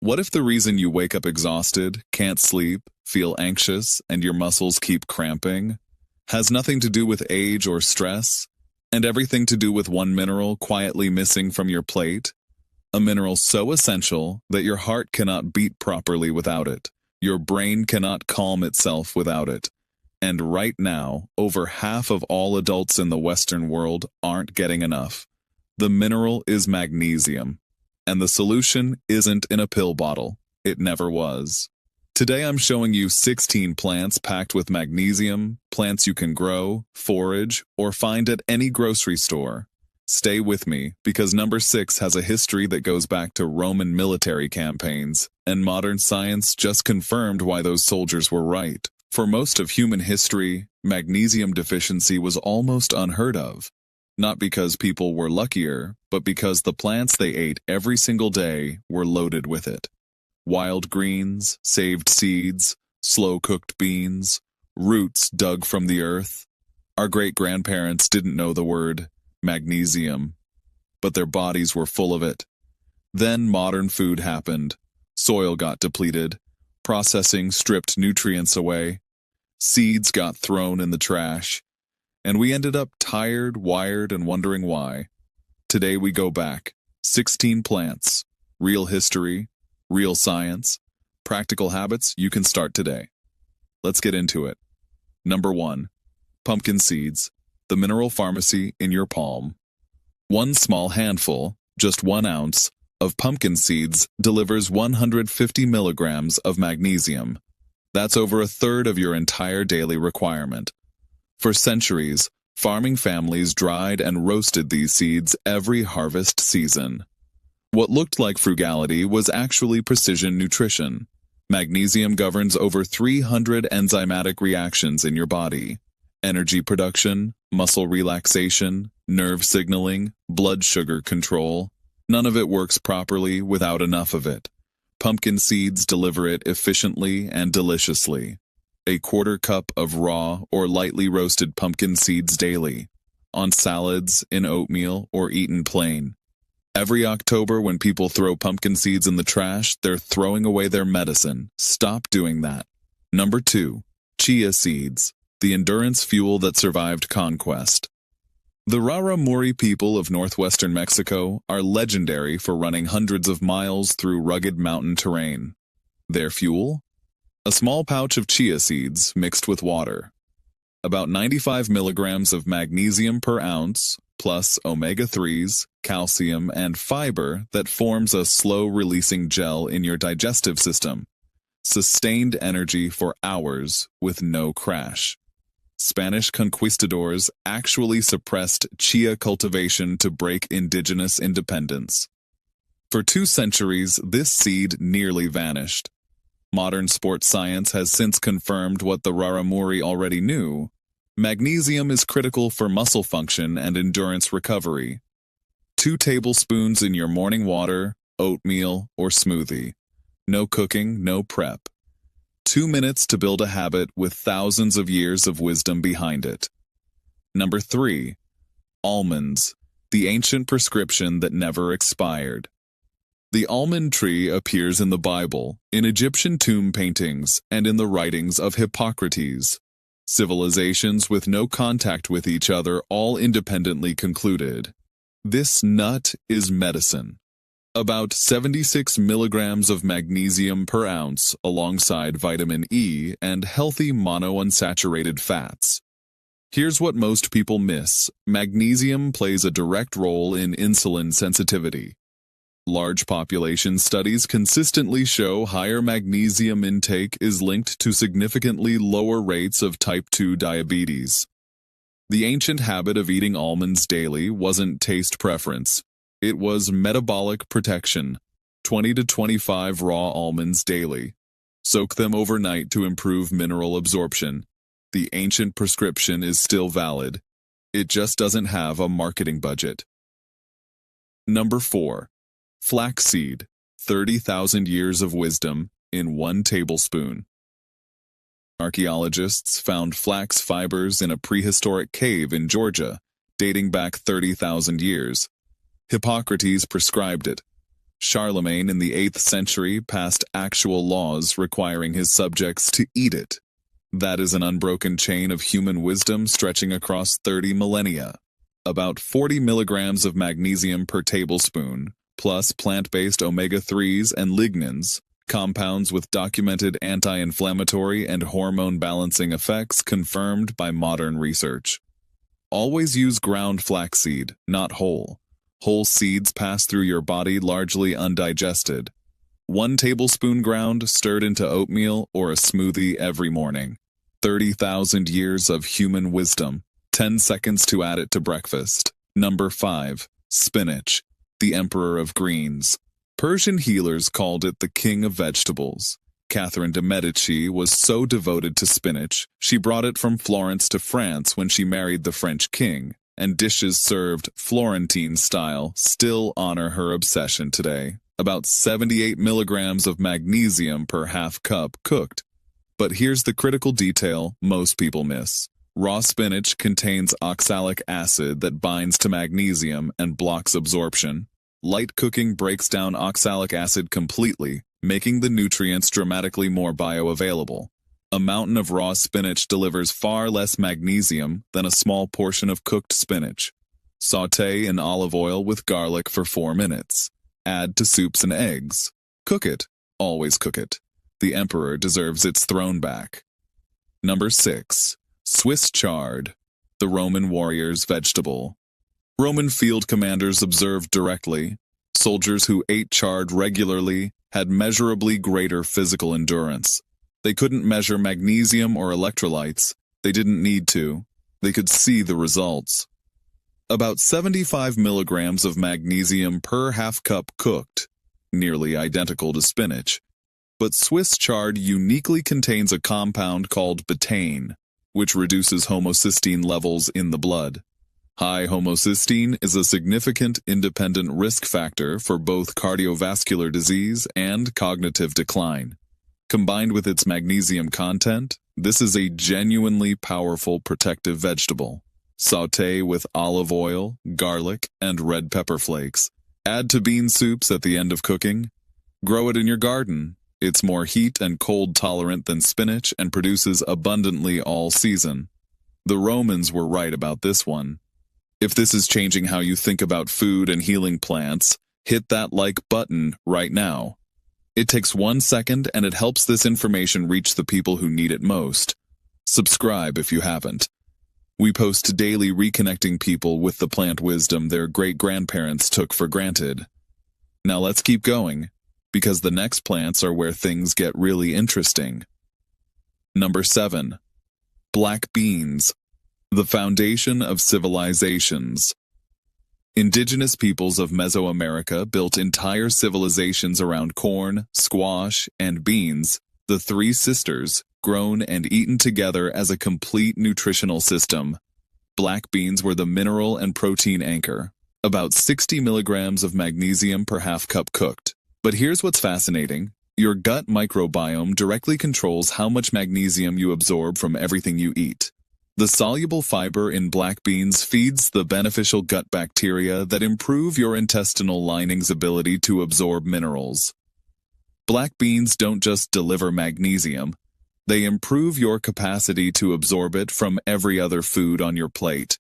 What if the reason you wake up exhausted, can't sleep, feel anxious, and your muscles keep cramping has nothing to do with age or stress, and everything to do with one mineral quietly missing from your plate? A mineral so essential that your heart cannot beat properly without it, your brain cannot calm itself without it. And right now, over half of all adults in the Western world aren't getting enough. The mineral is magnesium. And the solution isn't in a pill bottle. It never was. Today I'm showing you 16 plants packed with magnesium, plants you can grow, forage, or find at any grocery store. Stay with me, because number 6 has a history that goes back to Roman military campaigns, and modern science just confirmed why those soldiers were right. For most of human history, magnesium deficiency was almost unheard of. Not because people were luckier, but because the plants they ate every single day were loaded with it. Wild greens, saved seeds, slow-cooked beans, roots dug from the earth. Our great-grandparents didn't know the word magnesium, but their bodies were full of it. Then modern food happened. Soil got depleted. Processing stripped nutrients away. Seeds got thrown in the trash. And we ended up tired, wired, and wondering why. Today we go back. 16 plants. Real history. Real science. Practical habits you can start today. Let's get into it. Number 1. Pumpkin seeds. The mineral pharmacy in your palm. One small handful, just 1 ounce, of pumpkin seeds delivers 150 milligrams of magnesium. That's over a third of your entire daily requirement. For centuries, farming families dried and roasted these seeds every harvest season. What looked like frugality was actually precision nutrition. Magnesium governs over 300 enzymatic reactions in your body: energy production, muscle relaxation, nerve signaling, blood sugar control. None of it works properly without enough of it. Pumpkin seeds deliver it efficiently and deliciously. A quarter cup of raw or lightly roasted pumpkin seeds daily, on salads, in oatmeal, or eaten plain. Every October when people throw pumpkin seeds in the trash, they're throwing away their medicine. Stop doing that. Number 2. Chia seeds, the endurance fuel that survived conquest. The Raramuri people of northwestern Mexico are legendary for running hundreds of miles through rugged mountain terrain. Their fuel? A small pouch of chia seeds mixed with water. About 95 milligrams of magnesium per ounce, plus omega-3s, calcium, and fiber that forms a slow-releasing gel in your digestive system. Sustained energy for hours with no crash. Spanish conquistadors actually suppressed chia cultivation to break indigenous independence. For 2 centuries, this seed nearly vanished. Modern sports science has since confirmed what the Raramuri already knew. Magnesium is critical for muscle function and endurance recovery. 2 tablespoons in your morning water, oatmeal, or smoothie. No cooking, no prep. 2 minutes to build a habit with thousands of years of wisdom behind it. Number 3. Almonds, the ancient prescription that never expired. The almond tree appears in the Bible, in Egyptian tomb paintings, and in the writings of Hippocrates. Civilizations with no contact with each other all independently concluded. This nut is medicine. About 76 milligrams of magnesium per ounce alongside vitamin E and healthy monounsaturated fats. Here's what most people miss. Magnesium plays a direct role in insulin sensitivity. Large population studies consistently show higher magnesium intake is linked to significantly lower rates of type 2 diabetes. The ancient habit of eating almonds daily wasn't taste preference. It was metabolic protection. 20 to 25 raw almonds daily. Soak them overnight to improve mineral absorption. The ancient prescription is still valid. It just doesn't have a marketing budget. Number 4. Flaxseed, 30,000 years of wisdom in 1 tablespoon. Archaeologists found flax fibers in a prehistoric cave in Georgia, dating back 30,000 years. Hippocrates prescribed it. Charlemagne in the 8th century passed actual laws requiring his subjects to eat it. That is an unbroken chain of human wisdom stretching across 30 millennia. About 40 milligrams of magnesium per tablespoon, plus plant-based omega-3s and lignans, compounds with documented anti-inflammatory and hormone-balancing effects confirmed by modern research. Always use ground flaxseed, not whole. Whole seeds pass through your body largely undigested. 1 tablespoon ground stirred into oatmeal or a smoothie every morning. 30,000 years of human wisdom. 10 seconds to add it to breakfast. Number 5. Spinach, the emperor of greens. Persian healers called it the king of vegetables. Catherine de' Medici was so devoted to spinach, she brought it from Florence to France when she married the French king, and dishes served Florentine style still honor her obsession today. About 78 milligrams of magnesium per half cup cooked. But here's the critical detail most people miss. Raw spinach contains oxalic acid that binds to magnesium and blocks absorption. Light cooking breaks down oxalic acid completely, making the nutrients dramatically more bioavailable. A mountain of raw spinach delivers far less magnesium than a small portion of cooked spinach. Sauté in olive oil with garlic for 4 minutes. Add to soups and eggs. Cook it. Always cook it. The emperor deserves its throne back. Number 6. Swiss chard, the Roman warrior's vegetable. Roman field commanders observed directly. Soldiers who ate chard regularly had measurably greater physical endurance. They couldn't measure magnesium or electrolytes. They didn't need to. They could see the results. About 75 milligrams of magnesium per half cup cooked, nearly identical to spinach. But Swiss chard uniquely contains a compound called betaine, which reduces homocysteine levels in the blood. High homocysteine is a significant independent risk factor for both cardiovascular disease and cognitive decline. Combined with its magnesium content, this is a genuinely powerful protective vegetable. Sauté with olive oil, garlic, and red pepper flakes. Add to bean soups at the end of cooking. Grow it in your garden. It's more heat and cold tolerant than spinach and produces abundantly all season. The Romans were right about this one. If this is changing how you think about food and healing plants, hit that like button right now. It takes 1 second and it helps this information reach the people who need it most. Subscribe if you haven't. We post daily reconnecting people with the plant wisdom their great-grandparents took for granted. Now let's keep going, because the next plants are where things get really interesting. Number 7. Black beans, the foundation of civilizations. Indigenous peoples of Mesoamerica built entire civilizations around corn, squash, and beans, the 3 sisters, grown and eaten together as a complete nutritional system. Black beans were the mineral and protein anchor, about 60 milligrams of magnesium per half cup cooked. But here's what's fascinating. Your gut microbiome directly controls how much magnesium you absorb from everything you eat. The soluble fiber in black beans feeds the beneficial gut bacteria that improve your intestinal lining's ability to absorb minerals. Black beans don't just deliver magnesium. They improve your capacity to absorb it from every other food on your plate.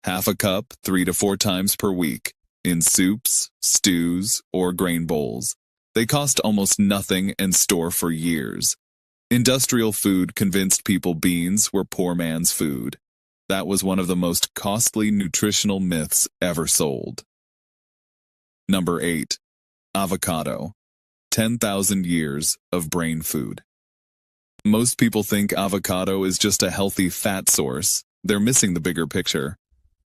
Half a cup 3 to 4 times per week, in soups, stews, or grain bowls. They cost almost nothing and store for years. Industrial food convinced people beans were poor man's food. That was one of the most costly nutritional myths ever sold. Number 8. Avocado. 10,000 years of brain food. Most people think avocado is just a healthy fat source. They're missing the bigger picture.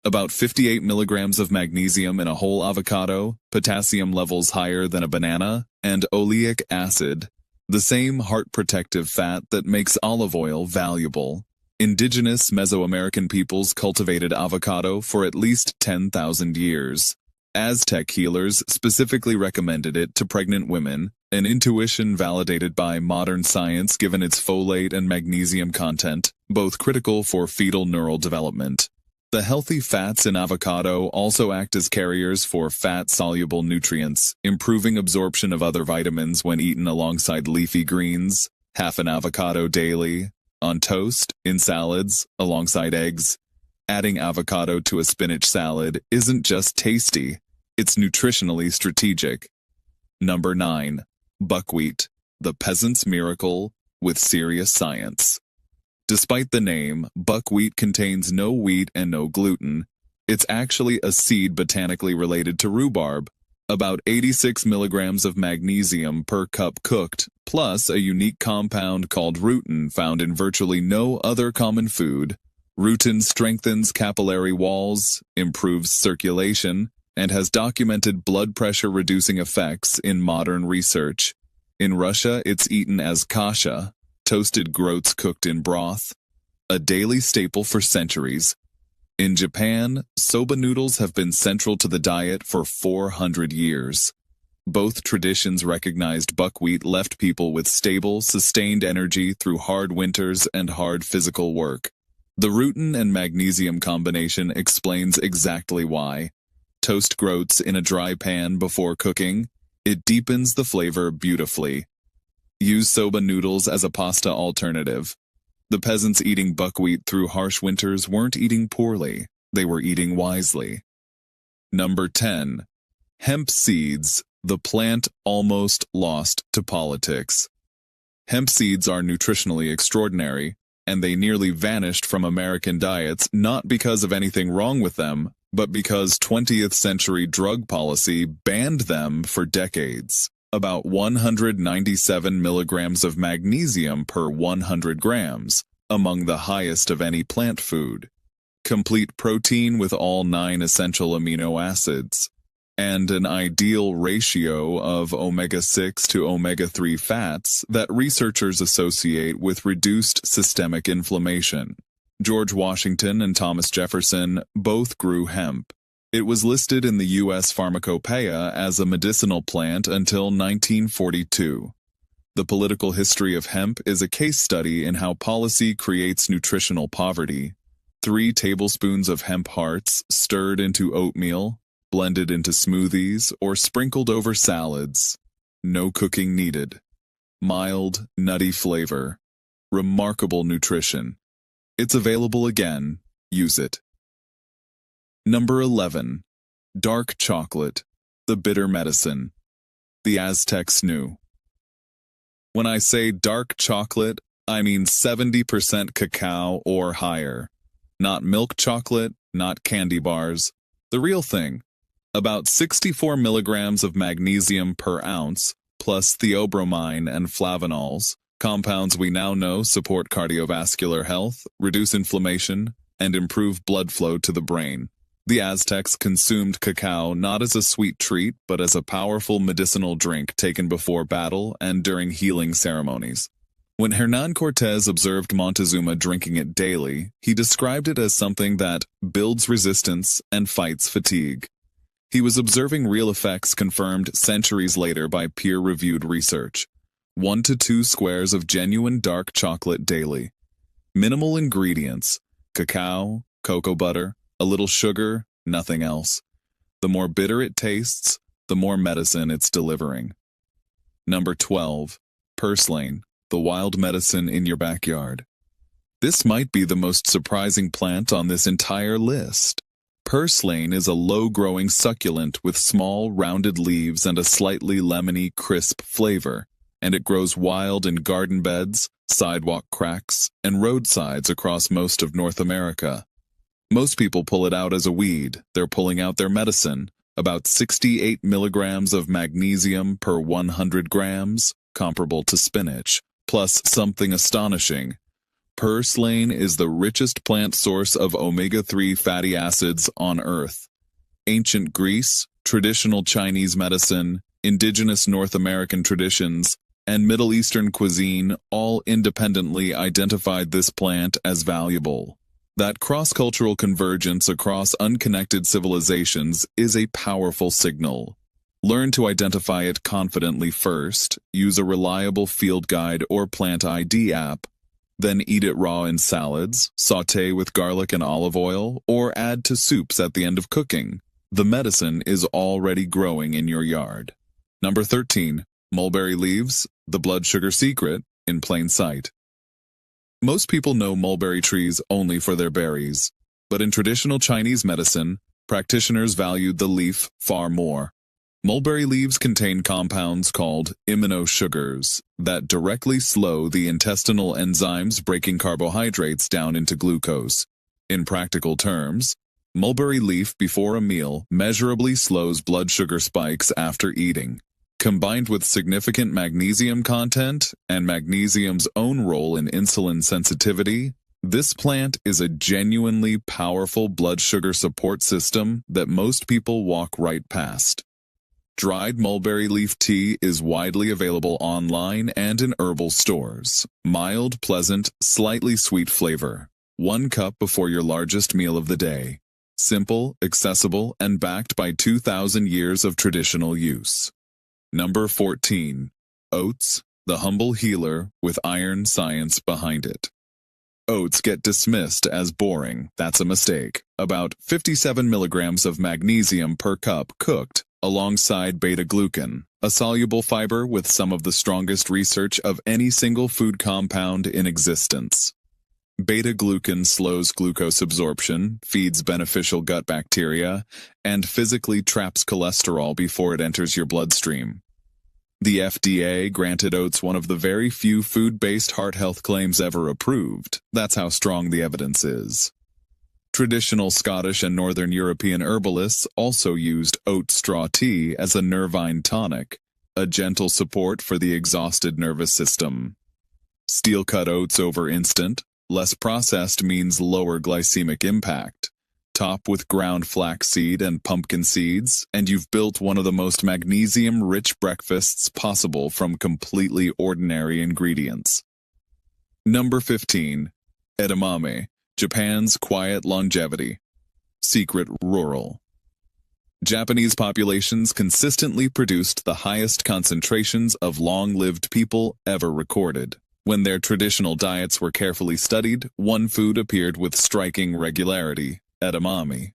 About 58 milligrams of magnesium in a whole avocado, potassium levels higher than a banana, and oleic acid, the same heart-protective fat that makes olive oil valuable. Indigenous Mesoamerican peoples cultivated avocado for at least 10,000 years. Aztec healers specifically recommended it to pregnant women, an intuition validated by modern science given its folate and magnesium content, both critical for fetal neural development. The healthy fats in avocado also act as carriers for fat-soluble nutrients, improving absorption of other vitamins when eaten alongside leafy greens. Half an avocado daily, on toast, in salads, alongside eggs. Adding avocado to a spinach salad isn't just tasty, it's nutritionally strategic. Number 9. Buckwheat, the peasant's miracle with serious science. Despite the name, buckwheat contains no wheat and no gluten. It's actually a seed botanically related to rhubarb, about 86 milligrams of magnesium per cup cooked, plus a unique compound called rutin found in virtually no other common food. Rutin strengthens capillary walls, improves circulation, and has documented blood pressure-reducing effects in modern research. In Russia, it's eaten as kasha, toasted groats cooked in broth, a daily staple for centuries. In Japan, soba noodles have been central to the diet for 400 years. Both traditions recognized buckwheat left people with stable, sustained energy through hard winters and hard physical work. The rutin and magnesium combination explains exactly why. Toast groats in a dry pan before cooking. It deepens the flavor beautifully. Use soba noodles as a pasta alternative. The peasants eating buckwheat through harsh winters weren't eating poorly, they were eating wisely. Number 10. Hemp seeds, the plant almost lost to politics. Hemp seeds are nutritionally extraordinary, and they nearly vanished from American diets not because of anything wrong with them, but because 20th century drug policy banned them for decades. About 197 milligrams of magnesium per 100 grams, among the highest of any plant food. Complete protein with all 9 essential amino acids, and an ideal ratio of omega-6 to omega-3 fats that researchers associate with reduced systemic inflammation. George Washington and Thomas Jefferson both grew hemp. It was listed in the U.S. Pharmacopoeia as a medicinal plant until 1942. The political history of hemp is a case study in how policy creates nutritional poverty. 3 tablespoons of hemp hearts stirred into oatmeal, blended into smoothies, or sprinkled over salads. No cooking needed. Mild, nutty flavor. Remarkable nutrition. It's available again. Use it. Number 11. Dark chocolate, the bitter medicine. The Aztecs knew. When I say dark chocolate, I mean 70% cacao or higher. Not milk chocolate, not candy bars. The real thing. About 64 milligrams of magnesium per ounce, plus theobromine and flavanols, compounds we now know support cardiovascular health, reduce inflammation, and improve blood flow to the brain. The Aztecs consumed cacao not as a sweet treat, but as a powerful medicinal drink taken before battle and during healing ceremonies. When Hernán Cortés observed Montezuma drinking it daily, he described it as something that builds resistance and fights fatigue. He was observing real effects confirmed centuries later by peer-reviewed research. 1 to 2 squares of genuine dark chocolate daily. Minimal ingredients: cacao, cocoa butter, a little sugar, nothing else. The more bitter it tastes, the more medicine it's delivering. Number 12. Purslane, the wild medicine in your backyard. This might be the most surprising plant on this entire list. Purslane is a low-growing succulent with small, rounded leaves and a slightly lemony, crisp flavor, and it grows wild in garden beds, sidewalk cracks, and roadsides across most of North America. Most people pull it out as a weed. They're pulling out their medicine, about 68 milligrams of magnesium per 100 grams, comparable to spinach, plus something astonishing. Purslane is the richest plant source of omega-3 fatty acids on Earth. Ancient Greece, traditional Chinese medicine, indigenous North American traditions, and Middle Eastern cuisine all independently identified this plant as valuable. That cross-cultural convergence across unconnected civilizations is a powerful signal. Learn to identify it confidently first, use a reliable field guide or plant ID app, Then eat it raw in salads, sauté with garlic and olive oil, or add to soups at the end of cooking. The medicine is already growing in your yard. Number 13. Mulberry leaves, the blood sugar secret, in plain sight. Most people know mulberry trees only for their berries, but in traditional Chinese medicine, practitioners valued the leaf far more. Mulberry leaves contain compounds called aminosugars that directly slow the intestinal enzymes breaking carbohydrates down into glucose. In practical terms, mulberry leaf before a meal measurably slows blood sugar spikes after eating. Combined with significant magnesium content and magnesium's own role in insulin sensitivity, this plant is a genuinely powerful blood sugar support system that most people walk right past. Dried mulberry leaf tea is widely available online and in herbal stores. Mild, pleasant, slightly sweet flavor. 1 cup before your largest meal of the day. Simple, accessible, and backed by 2,000 years of traditional use. Number 14. Oats, the humble healer with iron science behind it. Oats get dismissed as boring. That's a mistake. About 57 milligrams of magnesium per cup cooked, alongside beta-glucan, a soluble fiber with some of the strongest research of any single food compound in existence. Beta-glucan slows glucose absorption, feeds beneficial gut bacteria, and physically traps cholesterol before it enters your bloodstream. The FDA granted oats one of the very few food-based heart health claims ever approved. That's how strong the evidence is. Traditional Scottish and Northern European herbalists also used oat straw tea as a nervine tonic, a gentle support for the exhausted nervous system. Steel-cut oats over instant, less processed means lower glycemic impact. Top with ground flaxseed and pumpkin seeds, and you've built one of the most magnesium-rich breakfasts possible from completely ordinary ingredients. Number 15. Edamame, Japan's quiet longevity. Secret rural. Japanese populations consistently produced the highest concentrations of long-lived people ever recorded. When their traditional diets were carefully studied, one food appeared with striking regularity: edamame.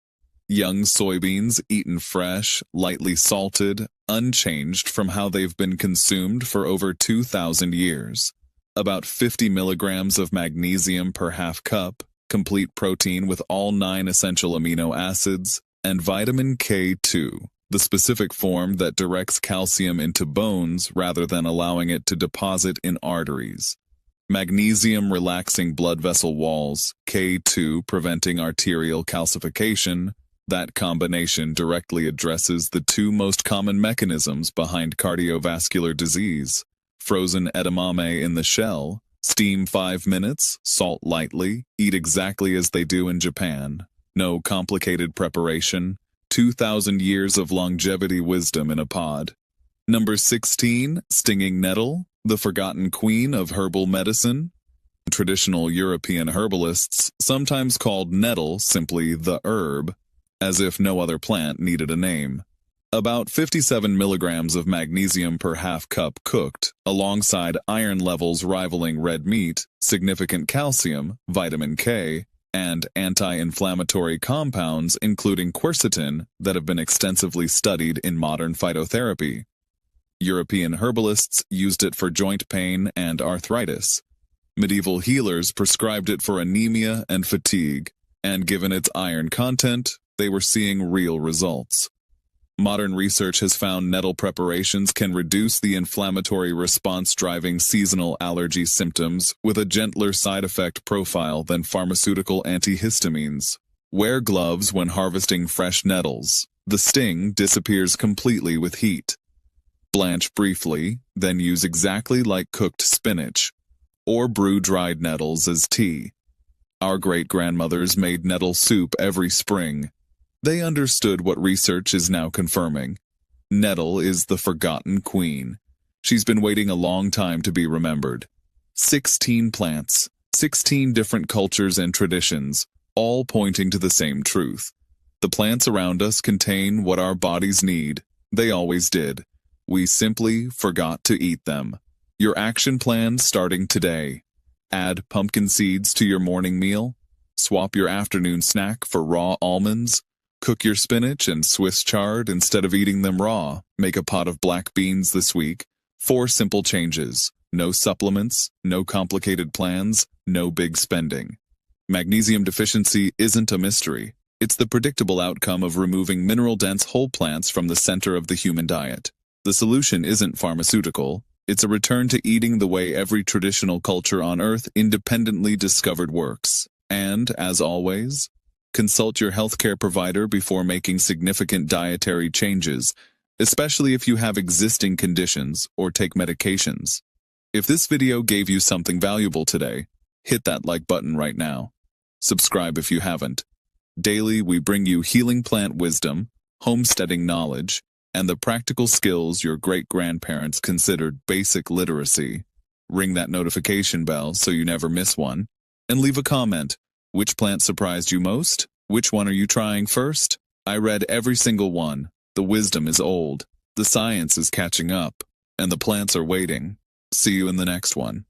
Young soybeans eaten fresh, lightly salted, unchanged from how they've been consumed for over 2,000 years. About 50 milligrams of magnesium per half cup, complete protein with all 9 essential amino acids, and vitamin K2, the specific form that directs calcium into bones rather than allowing it to deposit in arteries. Magnesium relaxing blood vessel walls, K2 preventing arterial calcification. That combination directly addresses the 2 most common mechanisms behind cardiovascular disease. Frozen edamame in the shell, steam 5 minutes, salt lightly, eat exactly as they do in Japan. No complicated preparation, 2,000 years of longevity wisdom in a pod. Number 16, stinging nettle, the forgotten queen of herbal medicine. Traditional European herbalists sometimes called nettle simply the herb, as if no other plant needed a name. About 57 milligrams of magnesium per half cup cooked, alongside iron levels rivaling red meat, significant calcium, vitamin K, and anti-inflammatory compounds including quercetin that have been extensively studied in modern phytotherapy. European herbalists used it for joint pain and arthritis. Medieval healers prescribed it for anemia and fatigue, and given its iron content, they were seeing real results. Modern research has found nettle preparations can reduce the inflammatory response driving seasonal allergy symptoms with a gentler side effect profile than pharmaceutical antihistamines. Wear gloves when harvesting fresh nettles. The sting disappears completely with heat. Blanch briefly, then use exactly like cooked spinach, or brew dried nettles as tea. Our great-grandmothers made nettle soup every spring. They understood what research is now confirming. Nettle is the forgotten queen. She's been waiting a long time to be remembered. 16 plants, 16 different cultures and traditions, all pointing to the same truth. The plants around us contain what our bodies need. They always did. We simply forgot to eat them. Your action plan starting today. Add pumpkin seeds to your morning meal. Swap your afternoon snack for raw almonds. Cook your spinach and Swiss chard instead of eating them raw. Make a pot of black beans this week. 4 simple changes. No supplements, no complicated plans, no big spending. Magnesium deficiency isn't a mystery. It's the predictable outcome of removing mineral-dense whole plants from the center of the human diet. The solution isn't pharmaceutical. It's a return to eating the way every traditional culture on Earth independently discovered works. And, as always, consult your healthcare provider before making significant dietary changes, especially if you have existing conditions or take medications. If this video gave you something valuable today, hit that like button right now. Subscribe if you haven't. Daily, we bring you healing plant wisdom, homesteading knowledge, and the practical skills your great-grandparents considered basic literacy. Ring that notification bell so you never miss one, and leave a comment. Which plant surprised you most? Which one are you trying first? I read every single one. The wisdom is old, the science is catching up, and the plants are waiting. See you in the next one.